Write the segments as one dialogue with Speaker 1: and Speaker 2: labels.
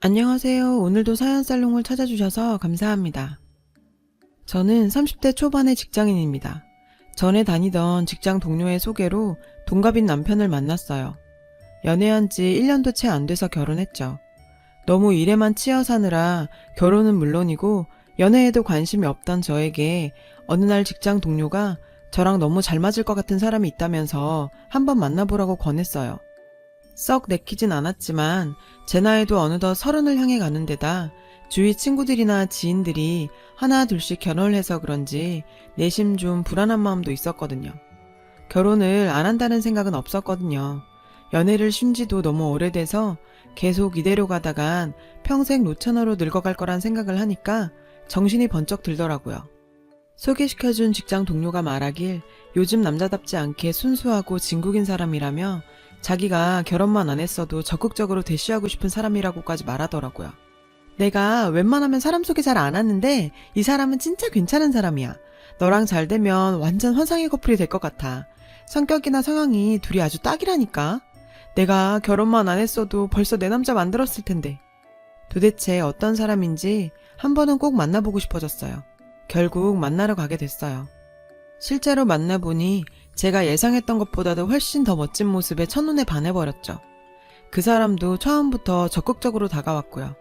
Speaker 1: 안녕하세요. 오늘도 사연살롱을 찾아주셔서 감사합니다. 저는 30대 초반의 직장인입니다. 전에 다니던 직장 동료의 소개로 동갑인 남편을 만났어요. 연애한 지 1년도 채 안 돼서 결혼했죠. 너무 일에만 치여 사느라 결혼은 물론이고 연애에도 관심이 없던 저에게 어느 날 직장 동료가 저랑 너무 잘 맞을 것 같은 사람이 있다면서 한번 만나보라고 권했어요. 썩 내키진 않았지만 제 나이도 어느덧 30을 향해 가는 데다 주위 친구들이나 지인들이 하나 둘씩 결혼을 해서 그런지 내심 좀 불안한 마음도 있었거든요. 결혼을 안 한다는 생각은 없었거든요. 연애를 쉰 지도 너무 오래돼서 계속 이대로 가다간 평생 노처녀로 늙어갈 거란 생각을 하니까 정신이 번쩍 들더라고요. 소개시켜준 직장 동료가 말하길 요즘 남자답지 않게 순수하고 진국인 사람이라며 자기가 결혼만 안 했어도 적극적으로 대시하고 싶은 사람이라고까지 말하더라고요. 내가 웬만하면 사람 소개 잘 안 하는데 이 사람은 진짜 괜찮은 사람이야. 너랑 잘 되면 완전 환상의 커플이 될 것 같아. 성격이나 성향이 둘이 아주 딱이라니까. 내가 결혼만 안 했어도 벌써 내 남자 만들었을 텐데. 도대체 어떤 사람인지 한 번은 꼭 만나보고 싶어졌어요. 결국 만나러 가게 됐어요. 실제로 만나보니 제가 예상했던 것보다도 훨씬 더 멋진 모습에 첫눈에 반해버렸죠. 그 사람도 처음부터 적극적으로 다가왔고요.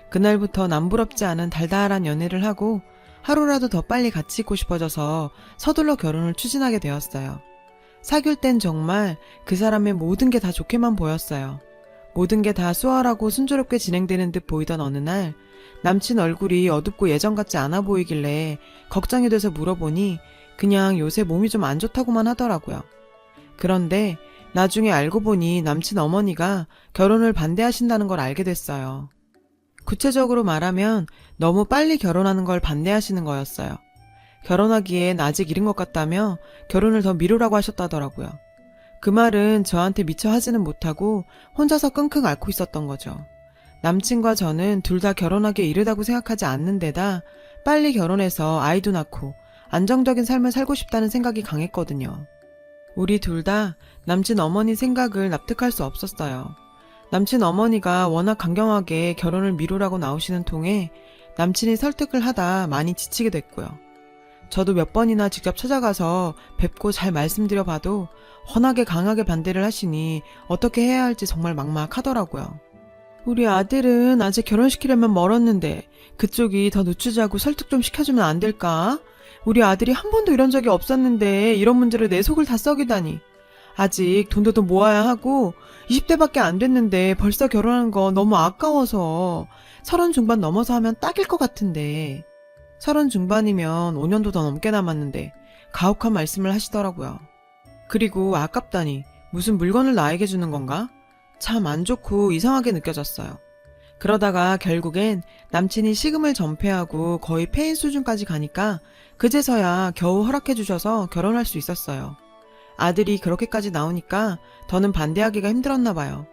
Speaker 1: 그날부터 남부럽지 않은 달달한 연애를 하고 하루라도 더 빨리 같이 있고 싶어져서 서둘러 결혼을 추진하게 되었어요. 사귈 땐 정말 그 사람의 모든 게 다 좋게만 보였어요. 모든 게 다 수월하고 순조롭게 진행되는 듯 보이던 어느 날 남친 얼굴이 어둡고 예전 같지 않아 보이길래 걱정이 돼서 물어보니 그냥 요새 몸이 좀 안 좋다고만 하더라고요. 그런데 나중에 알고 보니 남친 어머니가 결혼을 반대하신다는 걸 알게 됐어요. 구체적으로 말하면 너무 빨리 결혼하는 걸 반대하시는 거였어요. 결혼하기엔 아직 이른 것 같다며 결혼을 더 미루라고 하셨다더라고요. 그 말은 저한테 미처 하지는 못하고 혼자서 끙끙 앓고 있었던 거죠. 남친과 저는 둘 다 결혼하기에 이르다고 생각하지 않는 데다 빨리 결혼해서 아이도 낳고 안정적인 삶을 살고 싶다는 생각이 강했거든요. 우리 둘 다 남친 어머니 생각을 납득할 수 없었어요. 남친 어머니가 워낙 강경하게 결혼을 미루라고 나오시는 통에 남친이 설득을 하다 많이 지치게 됐고요. 저도 몇 번이나 직접 찾아가서 뵙고 잘 말씀드려봐도 워낙에 강하게 반대를 하시니 어떻게 해야 할지 정말 막막하더라고요. 우리 아들은 아직 결혼시키려면 멀었는데 그쪽이 더 늦추자고 설득 좀 시켜주면 안 될까? 우리 아들이 한 번도 이런 적이 없었는데 이런 문제를 내 속을 다 썩이다니. 아직 돈도 더 모아야 하고 20대밖에 안 됐는데 벌써 결혼하는 거 너무 아까워서 30 중반 넘어서 하면 딱일 것 같은데 30 중반이면 5년도 더 넘게 남았는데 가혹한 말씀을 하시더라고요. 그리고 아깝다니 무슨 물건을 나에게 주는 건가? 참 안 좋고 이상하게 느껴졌어요. 그러다가 결국엔 남친이 식음을 전폐하고 거의 폐인 수준까지 가니까 그제서야 겨우 허락해 주셔서 결혼할 수 있었어요. 아들이 그렇게까지 나오니까 더는 반대하기가 힘들었나 봐요.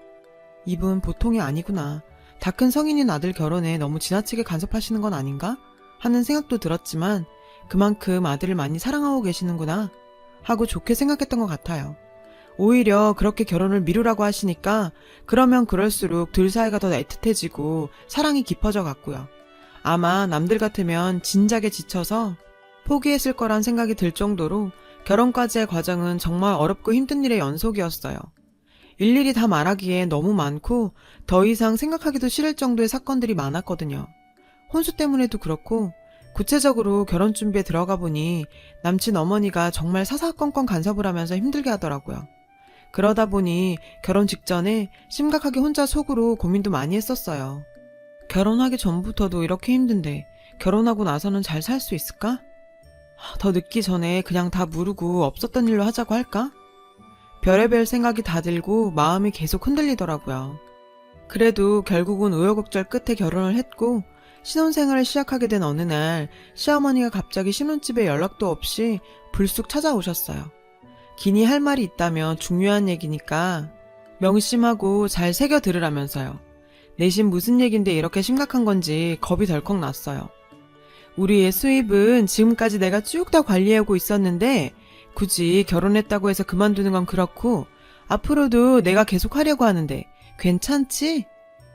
Speaker 1: 이분 보통이 아니구나. 다 큰 성인인 아들 결혼에 너무 지나치게 간섭하시는 건 아닌가? 하는 생각도 들었지만 그만큼 아들을 많이 사랑하고 계시는구나 하고 좋게 생각했던 것 같아요. 오히려 그렇게 결혼을 미루라고 하시니까 그러면 그럴수록 둘 사이가 더 애틋해지고 사랑이 깊어져 갔고요. 아마 남들 같으면 진작에 지쳐서 포기했을 거란 생각이 들 정도로 결혼까지의 과정은 정말 어렵고 힘든 일의 연속이었어요. 일일이 다 말하기에 너무 많고 더 이상 생각하기도 싫을 정도의 사건들이 많았거든요. 혼수 때문에도 그렇고 구체적으로 결혼 준비에 들어가 보니 남친 어머니가 정말 사사건건 간섭을 하면서 힘들게 하더라고요. 그러다 보니 결혼 직전에 심각하게 혼자 속으로 고민도 많이 했었어요. 결혼하기 전부터도 이렇게 힘든데 결혼하고 나서는 잘 살 수 있을까? 더 늦기 전에 그냥 다 무르고 없었던 일로 하자고 할까? 별의별 생각이 다 들고 마음이 계속 흔들리더라고요. 그래도 결국은 우여곡절 끝에 결혼을 했고 신혼생활을 시작하게 된 어느 날 시어머니가 갑자기 신혼집에 연락도 없이 불쑥 찾아오셨어요. 기니 할 말이 있다며 중요한 얘기니까 명심하고 잘 새겨 들으라면서요. 내심 무슨 얘긴데 이렇게 심각한 건지 겁이 덜컥 났어요. 우리의 수입은 지금까지 내가 쭉 다 관리하고 있었는데 굳이 결혼했다고 해서 그만두는 건 그렇고 앞으로도 내가 계속 하려고 하는데 괜찮지?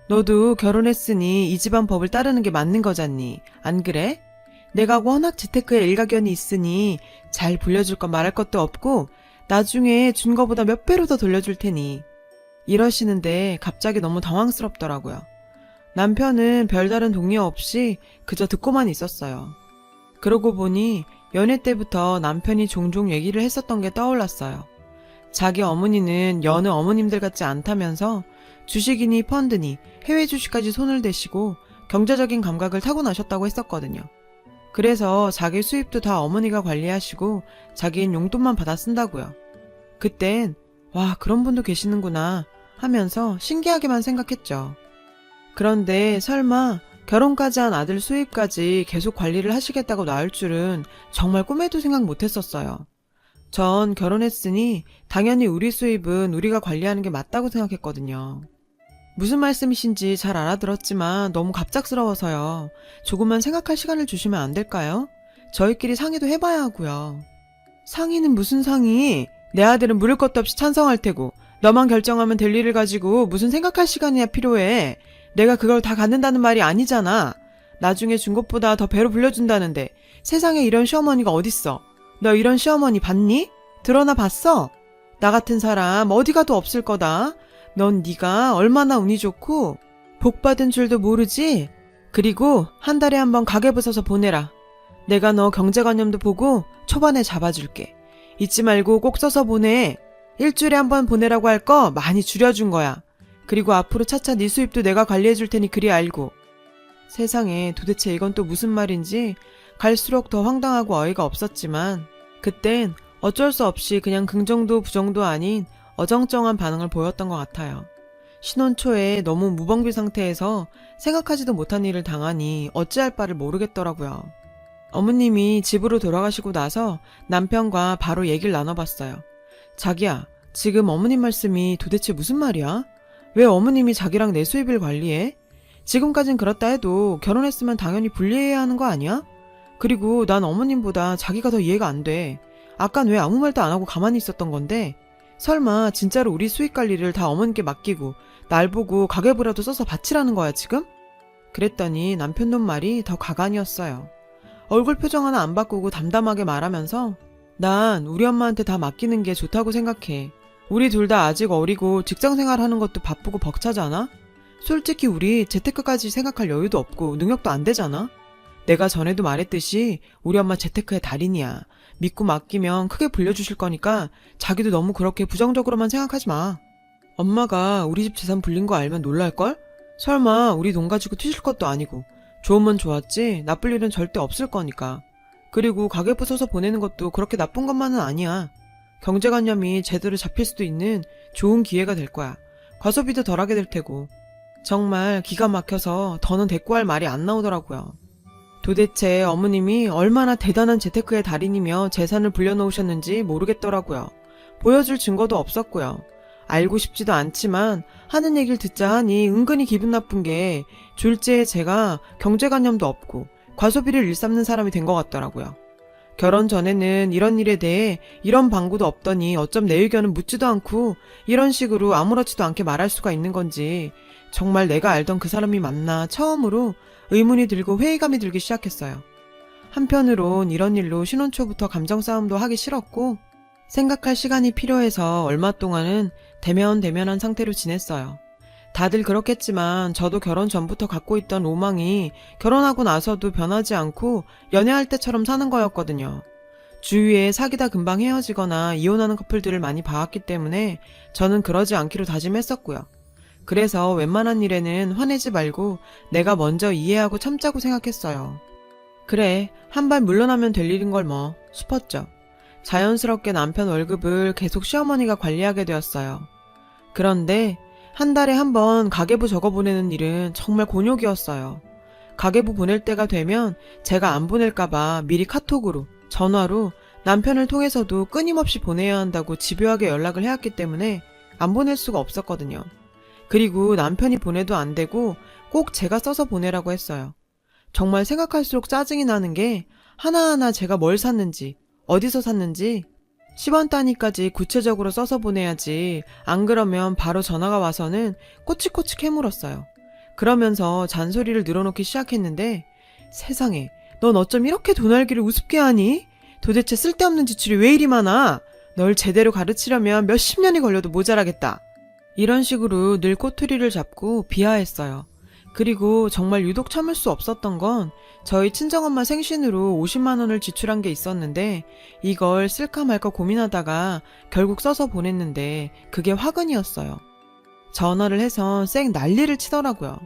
Speaker 1: 너도 결혼했으니 이 집안 법을 따르는 게 맞는 거잖니. 안 그래? 내가 워낙 재테크에 일가견이 있으니 잘 불려줄 건 말할 것도 없고 나중에 준 거보다 몇 배로 더 돌려줄 테니. 이러시는데 갑자기 너무 당황스럽더라고요. 남편은 별다른 동의 없이 그저 듣고만 있었어요. 그러고 보니 연애 때부터 남편이 종종 얘기를 했었던 게 떠올랐어요. 자기 어머니는 여느 어머님들 같지 않다면서 주식이니 펀드니 해외 주식까지 손을 대시고 경제적인 감각을 타고나셨다고 했었거든요. 그래서 자기 수입도 다 어머니가 관리하시고 자기는 용돈만 받아 쓴다고요. 그땐 와, 그런 분도 계시는구나 하면서 신기하게만 생각했죠. 그런데 설마 결혼까지 한 아들 수입까지 계속 관리를 하시겠다고 나올 줄은 정말 꿈에도 생각 못했었어요. 전 결혼했으니 당연히 우리 수입은 우리가 관리하는 게 맞다고 생각했거든요. 무슨 말씀이신지 잘 알아들었지만 너무 갑작스러워서요. 조금만 생각할 시간을 주시면 안 될까요? 저희끼리 상의도 해봐야 하고요. 상의는 무슨 상의? 내 아들은 물을 것도 없이 찬성할 테고 너만 결정하면 될 일을 가지고 무슨 생각할 시간이야 필요해. 내가 그걸 다 갖는다는 말이 아니잖아. 나중에 준 것보다 더 배로 불려준다는데 세상에 이런 시어머니가 어딨어. 너 이런 시어머니 봤니? 들어나 봤어? 나 같은 사람 어디 가도 없을 거다. 넌 네가 얼마나 운이 좋고 복 받은 줄도 모르지? 그리고 한 달에 한 번 가계부 써서 보내라. 내가 너 경제관념도 보고 초반에 잡아줄게. 잊지 말고 꼭 써서 보내. 일주일에 한 번 보내라고 할 거 많이 줄여준 거야. 그리고 앞으로 차차 네 수입도 내가 관리해줄 테니 그리 알고. 세상에 도대체 이건 또 무슨 말인지 갈수록 더 황당하고 어이가 없었지만 그땐 어쩔 수 없이 그냥 긍정도 부정도 아닌 어정쩡한 반응을 보였던 것 같아요. 신혼 초에 너무 무방비 상태에서 생각하지도 못한 일을 당하니 어찌할 바를 모르겠더라고요. 어머님이 집으로 돌아가시고 나서 남편과 바로 얘기를 나눠봤어요. 자기야, 지금 어머님 말씀이 도대체 무슨 말이야? 왜 어머님이 자기랑 내 수입을 관리해? 지금까진 그렇다 해도 결혼했으면 당연히 분리해야 하는 거 아니야? 그리고 난 어머님보다 자기가 더 이해가 안 돼. 아깐 왜 아무 말도 안 하고 가만히 있었던 건데? 설마 진짜로 우리 수익 관리를 다 어머님께 맡기고 날 보고 가계부라도 써서 바치라는 거야 지금? 그랬더니 남편 놈 말이 더 가관이었어요. 얼굴 표정 하나 안 바꾸고 담담하게 말하면서 난 우리 엄마한테 다 맡기는 게 좋다고 생각해. 우리 둘 다 아직 어리고 직장생활 하는 것도 바쁘고 벅차잖아? 솔직히 우리 재테크까지 생각할 여유도 없고 능력도 안 되잖아? 내가 전에도 말했듯이 우리 엄마 재테크의 달인이야. 믿고 맡기면 크게 불려주실 거니까 자기도 너무 그렇게 부정적으로만 생각하지 마. 엄마가 우리 집 재산 불린 거 알면 놀랄걸? 설마 우리 돈 가지고 튀실 것도 아니고 좋으면 좋았지 나쁠 일은 절대 없을 거니까. 그리고 가계부 써서 보내는 것도 그렇게 나쁜 것만은 아니야. 경제관념이 제대로 잡힐 수도 있는 좋은 기회가 될 거야. 과소비도 덜하게 될 테고. 정말 기가 막혀서 더는 대꾸할 말이 안 나오더라고요. 도대체 어머님이 얼마나 대단한 재테크의 달인이며 재산을 불려놓으셨는지 모르겠더라고요. 보여줄 증거도 없었고요. 알고 싶지도 않지만 하는 얘기를 듣자 하니 은근히 기분 나쁜 게 졸지에 제가 경제관념도 없고 과소비를 일삼는 사람이 된 것 같더라고요. 결혼 전에는 이런 일에 대해 이런 방구도 없더니 어쩜 내 의견은 묻지도 않고 이런 식으로 아무렇지도 않게 말할 수가 있는 건지 정말 내가 알던 그 사람이 맞나 처음으로 의문이 들고 회의감이 들기 시작했어요. 한편으론 이런 일로 신혼 초부터 감정 싸움도 하기 싫었고 생각할 시간이 필요해서 얼마 동안은 대면대면한 상태로 지냈어요. 다들 그렇겠지만 저도 결혼 전부터 갖고 있던 로망이 결혼하고 나서도 변하지 않고 연애할 때처럼 사는 거였거든요. 주위에 사귀다 금방 헤어지거나 이혼하는 커플들을 많이 봐왔기 때문에 저는 그러지 않기로 다짐했었고요. 그래서 웬만한 일에는 화내지 말고 내가 먼저 이해하고 참자고 생각했어요. 그래, 한 발 물러나면 될 일인 걸 뭐 싶었죠. 자연스럽게 남편 월급을 계속 시어머니가 관리하게 되었어요. 그런데 한 달에 한 번 가계부 적어보내는 일은 정말 곤욕이었어요. 가계부 보낼 때가 되면 제가 안 보낼까봐 미리 카톡으로, 전화로 남편을 통해서도 끊임없이 보내야 한다고 집요하게 연락을 해왔기 때문에 안 보낼 수가 없었거든요. 그리고 남편이 보내도 안 되고 꼭 제가 써서 보내라고 했어요. 정말 생각할수록 짜증이 나는 게 하나하나 제가 뭘 샀는지, 어디서 샀는지 10원 단위까지 구체적으로 써서 보내야지 안 그러면 바로 전화가 와서는 꼬치꼬치 캐물었어요. 그러면서 잔소리를 늘어놓기 시작했는데 세상에 넌 어쩜 이렇게 돈 알기를 우습게 하니? 도대체 쓸데없는 지출이 왜 이리 많아? 널 제대로 가르치려면 몇십 년이 걸려도 모자라겠다. 이런 식으로 늘 꼬투리를 잡고 비하했어요. 그리고 정말 유독 참을 수 없었던 건 저희 친정엄마 생신으로 50만 원을 지출한 게 있었는데 이걸 쓸까 말까 고민하다가 결국 써서 보냈는데 그게 화근이었어요. 전화를 해서 쌩 난리를 치더라고요.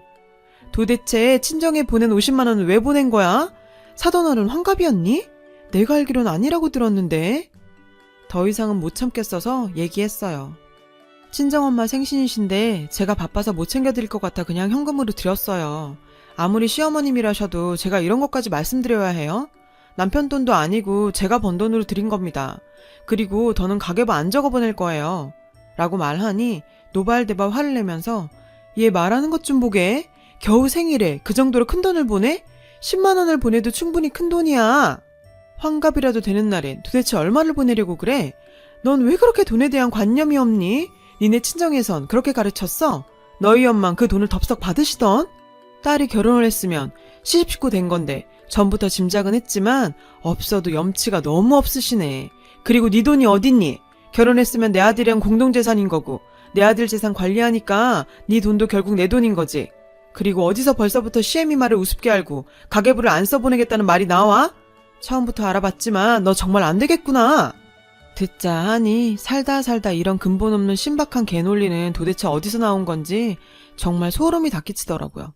Speaker 1: 도대체 친정에 보낸 50만 원은 왜 보낸 거야? 사돈 어른 환갑이었니? 내가 알기론 아니라고 들었는데. 더 이상은 못 참겠어서 얘기했어요. 친정엄마 생신이신데 제가 바빠서 못 챙겨드릴 것 같아 그냥 현금으로 드렸어요. 아무리 시어머님이라셔도 제가 이런 것까지 말씀드려야 해요? 남편 돈도 아니고 제가 번 돈으로 드린 겁니다. 그리고 더는 가계부 안 적어 보낼 거예요. 라고 말하니 노발대발 화를 내면서 얘 말하는 것 좀 보게. 겨우 생일에 그 정도로 큰 돈을 보내? 10만 원을 보내도 충분히 큰 돈이야. 환갑이라도 되는 날엔 도대체 얼마를 보내려고 그래? 넌 왜 그렇게 돈에 대한 관념이 없니? 니네 친정에선 그렇게 가르쳤어? 너희 엄만 그 돈을 덥석 받으시던? 딸이 결혼을 했으면 시집식구 된 건데 전부터 짐작은 했지만 없어도 염치가 너무 없으시네. 그리고 네 돈이 어딨니? 결혼했으면 내 아들이랑 공동재산인 거고 내 아들 재산 관리하니까 네 돈도 결국 내 돈인 거지. 그리고 어디서 벌써부터 시애미 말을 우습게 알고 가계부를 안 써보내겠다는 말이 나와? 처음부터 알아봤지만 너 정말 안 되겠구나. 듣자 하니 살다 이런 근본 없는 신박한 개논리는 도대체 어디서 나온 건지 정말 소름이 닫히더라고요.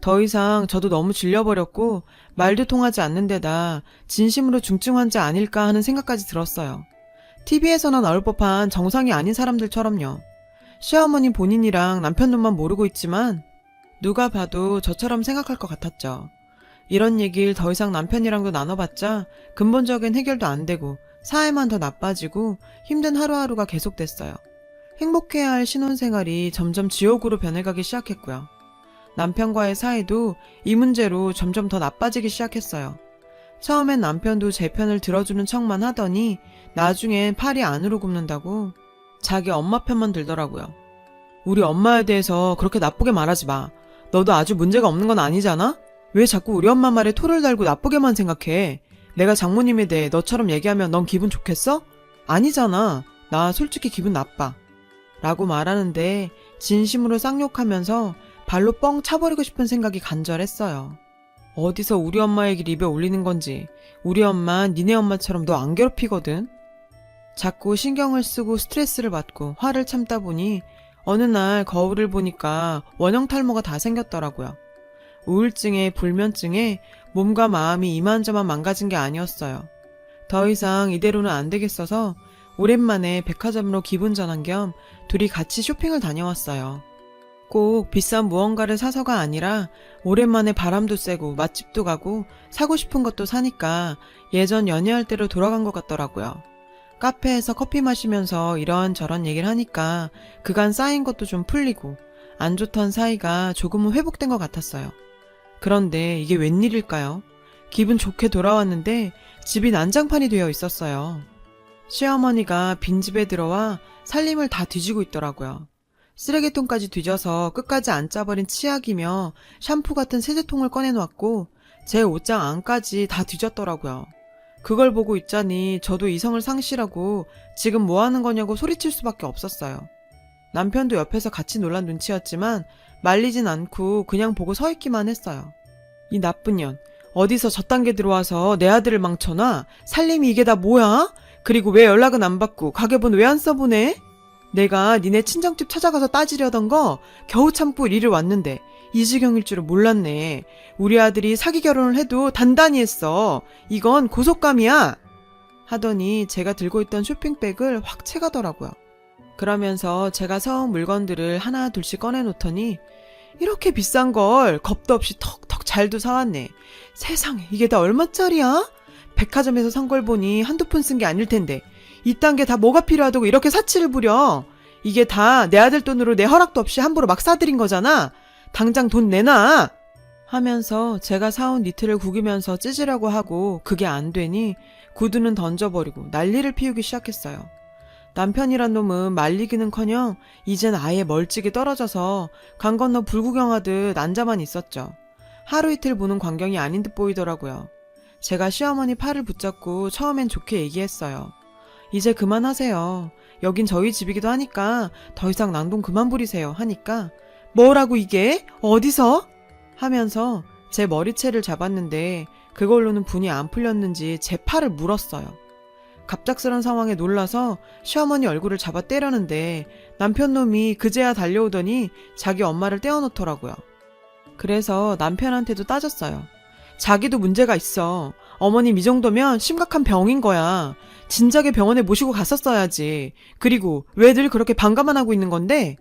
Speaker 1: 더 이상 저도 너무 질려버렸고 말도 통하지 않는 데다 진심으로 중증 환자 아닐까 하는 생각까지 들었어요. TV에서나 나올 법한 정상이 아닌 사람들처럼요. 시어머니 본인이랑 남편 눈만 모르고 있지만 누가 봐도 저처럼 생각할 것 같았죠. 이런 얘기를 더 이상 남편이랑도 나눠봤자 근본적인 해결도 안 되고 사회만 더 나빠지고 힘든 하루하루가 계속됐어요. 행복해야 할 신혼생활이 점점 지옥으로 변해가기 시작했고요. 남편과의 사이도 이 문제로 점점 더 나빠지기 시작했어요. 처음엔 남편도 제 편을 들어주는 척만 하더니 나중엔 팔이 안으로 굽는다고 자기 엄마 편만 들더라고요. 우리 엄마에 대해서 그렇게 나쁘게 말하지 마. 너도 아주 문제가 없는 건 아니잖아? 왜 자꾸 우리 엄마 말에 토를 달고 나쁘게만 생각해? 내가 장모님에 대해 너처럼 얘기하면 넌 기분 좋겠어? 아니잖아. 나 솔직히 기분 나빠. 라고 말하는데 진심으로 쌍욕하면서 발로 뻥 차버리고 싶은 생각이 간절했어요. 어디서 우리 엄마 얘기를 입에 올리는 건지. 우리 엄마 니네 엄마처럼 너 안 괴롭히거든. 자꾸 신경을 쓰고 스트레스를 받고 화를 참다 보니 어느 날 거울을 보니까 원형 탈모가 다 생겼더라고요. 우울증에 불면증에 몸과 마음이 이만저만 망가진 게 아니었어요. 더 이상 이대로는 안 되겠어서 오랜만에 백화점으로 기분 전환 겸 둘이 같이 쇼핑을 다녀왔어요. 꼭 비싼 무언가를 사서가 아니라 오랜만에 바람도 쐬고 맛집도 가고 사고 싶은 것도 사니까 예전 연애할 때로 돌아간 것 같더라고요. 카페에서 커피 마시면서 이런저런 얘기를 하니까 그간 쌓인 것도 좀 풀리고 안 좋던 사이가 조금은 회복된 것 같았어요. 그런데 이게 웬일일까요? 기분 좋게 돌아왔는데 집이 난장판이 되어 있었어요. 시어머니가 빈집에 들어와 살림을 다 뒤지고 있더라고요. 쓰레기통까지 뒤져서 끝까지 안 짜버린 치약이며 샴푸 같은 세제통을 꺼내놓았고 제 옷장 안까지 다 뒤졌더라고요. 그걸 보고 있자니 저도 이성을 상실하고 지금 뭐 하는 거냐고 소리칠 수밖에 없었어요. 남편도 옆에서 같이 놀란 눈치였지만 말리진 않고 그냥 보고 서 있기만 했어요. 이 나쁜 년, 어디서 저딴 게 들어와서 내 아들을 망쳐놔? 살림이 이게 다 뭐야? 그리고 왜 연락은 안 받고 가계부는 왜 안 써보내? 내가 니네 친정집 찾아가서 따지려던 거 겨우 참고 이리를 왔는데 이 지경일 줄은 몰랐네. 우리 아들이 사기 결혼을 해도 단단히 했어. 이건 고속감이야. 하더니 제가 들고 있던 쇼핑백을 확 채가더라고요. 그러면서 제가 사온 물건들을 하나 둘씩 꺼내놓더니 이렇게 비싼 걸 겁도 없이 턱턱 잘도 사왔네. 세상에 이게 다 얼마짜리야? 백화점에서 산 걸 보니 한두 푼 쓴 게 아닐 텐데 이딴 게 다 뭐가 필요하다고 이렇게 사치를 부려. 이게 다 내 아들 돈으로 내 허락도 없이 함부로 막 사들인 거잖아. 당장 돈 내놔. 하면서 제가 사온 니트를 구기면서 찢으려고 하고 그게 안 되니 구두는 던져버리고 난리를 피우기 시작했어요. 남편이란 놈은 말리기는커녕 이젠 아예 멀찍이 떨어져서 강 건너 불구경하듯 앉아만 있었죠. 하루 이틀 보는 광경이 아닌 듯 보이더라고요. 제가 시어머니 팔을 붙잡고 처음엔 좋게 얘기했어요. 이제 그만하세요. 여긴 저희 집이기도 하니까 더 이상 낭동 그만 부리세요 하니까 뭐라고 이게? 어디서? 하면서 제 머리채를 잡았는데 그걸로는 분이 안 풀렸는지 제 팔을 물었어요. 갑작스런 상황에 놀라서 시어머니 얼굴을 잡아 때렸는데 남편 놈이 그제야 달려오더니 자기 엄마를 떼어놓더라고요. 그래서 남편한테도 따졌어요. 자기도 문제가 있어. 어머님 이 정도면 심각한 병인 거야. 진작에 병원에 모시고 갔었어야지. 그리고 왜 늘 그렇게 반가만 하고 있는 건데?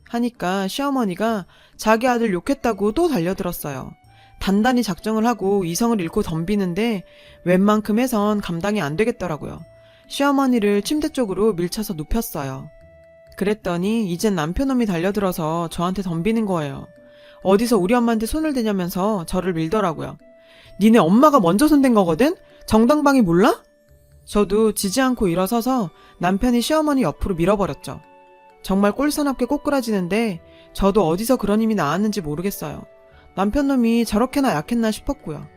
Speaker 1: 하니까 시어머니가 자기 아들 욕했다고 또 달려들었어요. 단단히 작정을 하고 이성을 잃고 덤비는데 웬만큼 해선 감당이 안 되겠더라고요. 시어머니를 침대 쪽으로 밀쳐서 눕혔어요. 그랬더니 이젠 남편놈이 달려들어서 저한테 덤비는 거예요. 어디서 우리 엄마한테 손을 대냐면서 저를 밀더라고요. 니네 엄마가 먼저 손댄 거거든? 정당방위 몰라? 저도 지지 않고 일어서서 남편이 시어머니 옆으로 밀어버렸죠. 정말 꼴사납게 꼬꾸라지는데 저도 어디서 그런 힘이 나왔는지 모르겠어요. 남편놈이 저렇게나 약했나 싶었고요.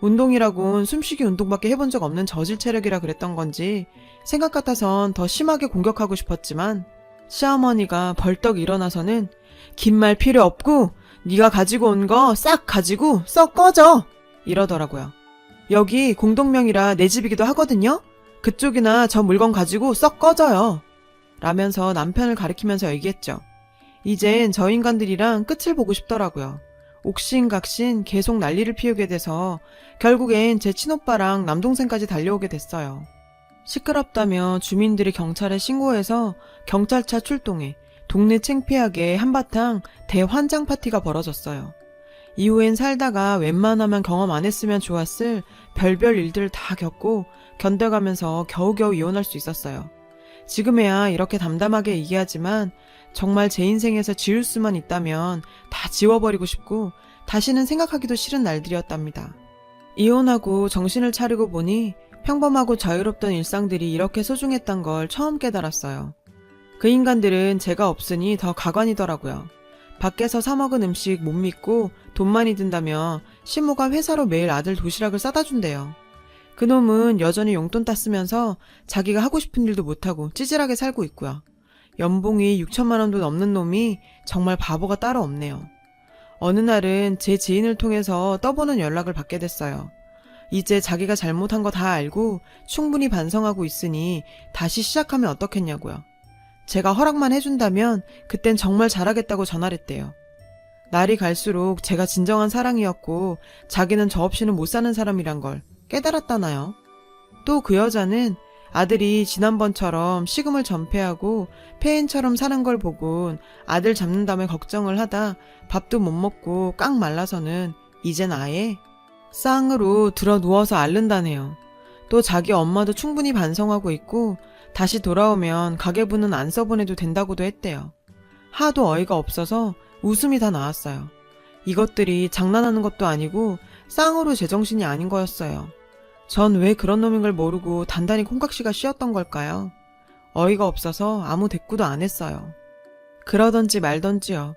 Speaker 1: 운동이라곤 숨쉬기 운동밖에 해본 적 없는 저질 체력이라 그랬던 건지 생각 같아선 더 심하게 공격하고 싶었지만 시어머니가 벌떡 일어나서는 긴 말 필요 없고 네가 가지고 온 거 싹 가지고 썩 꺼져! 이러더라고요. 여기 공동명이라 내 집이기도 하거든요? 그쪽이나 저 물건 가지고 썩 꺼져요. 라면서 남편을 가리키면서 얘기했죠. 이젠 저 인간들이랑 끝을 보고 싶더라고요. 옥신각신 계속 난리를 피우게 돼서 결국엔 제 친오빠랑 남동생까지 달려오게 됐어요. 시끄럽다며 주민들이 경찰에 신고해서 경찰차 출동해 동네 창피하게 한바탕 대환장 파티가 벌어졌어요. 이후엔 살다가 웬만하면 경험 안 했으면 좋았을 별별 일들을 다 겪고 견뎌가면서 겨우겨우 이혼할 수 있었어요. 지금에야 이렇게 담담하게 얘기하지만 정말 제 인생에서 지울 수만 있다면 다 지워버리고 싶고 다시는 생각하기도 싫은 날들이었답니다. 이혼하고 정신을 차리고 보니 평범하고 자유롭던 일상들이 이렇게 소중했던 걸 처음 깨달았어요. 그 인간들은 제가 없으니 더 가관이더라고요. 밖에서 사 먹은 음식 못 믿고 돈 많이 든다며 시모가 회사로 매일 아들 도시락을 싸다 준대요. 그놈은 여전히 용돈 땄으면서 자기가 하고 싶은 일도 못하고 찌질하게 살고 있고요. 연봉이 6천만 원도 넘는 놈이 정말 바보가 따로 없네요. 어느 날은 제 지인을 통해서 떠보는 연락을 받게 됐어요. 이제 자기가 잘못한 거 다 알고 충분히 반성하고 있으니 다시 시작하면 어떻겠냐고요. 제가 허락만 해준다면 그땐 정말 잘하겠다고 전화했대요. 날이 갈수록 제가 진정한 사랑이었고 자기는 저 없이는 못 사는 사람이란 걸 깨달았다나요. 또 그 여자는 아들이 지난번처럼 식음을 전폐하고 폐인처럼 사는 걸 보곤 아들 잡는다며 걱정을 하다 밥도 못 먹고 깡 말라서는 이젠 아예 쌍으로 들어 누워서 앓는다네요. 또 자기 엄마도 충분히 반성하고 있고 다시 돌아오면 가계부는 안 써보내도 된다고도 했대요. 하도 어이가 없어서 웃음이 다 나왔어요. 이것들이 장난하는 것도 아니고 쌍으로 제정신이 아닌 거였어요. 전 왜 그런 놈인 걸 모르고 단단히 콩깍지가 씌었던 걸까요? 어이가 없어서 아무 대꾸도 안 했어요. 그러던지 말던지요.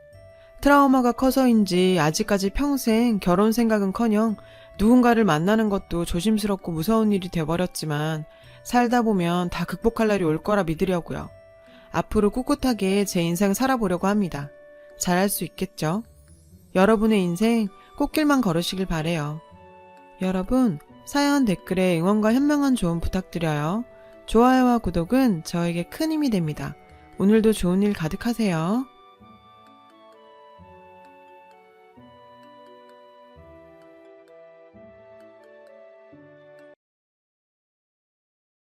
Speaker 1: 트라우마가 커서인지 아직까지 평생 결혼 생각은커녕 누군가를 만나는 것도 조심스럽고 무서운 일이 돼버렸지만 살다 보면 다 극복할 날이 올 거라 믿으려고요. 앞으로 꿋꿋하게 제 인생 살아보려고 합니다. 잘할 수 있겠죠? 여러분의 인생 꽃길만 걸으시길 바래요. 여러분, 사연 댓글에 응원과 현명한 조언 부탁드려요. 좋아요와 구독은 저에게 큰 힘이 됩니다. 오늘도 좋은 일 가득하세요.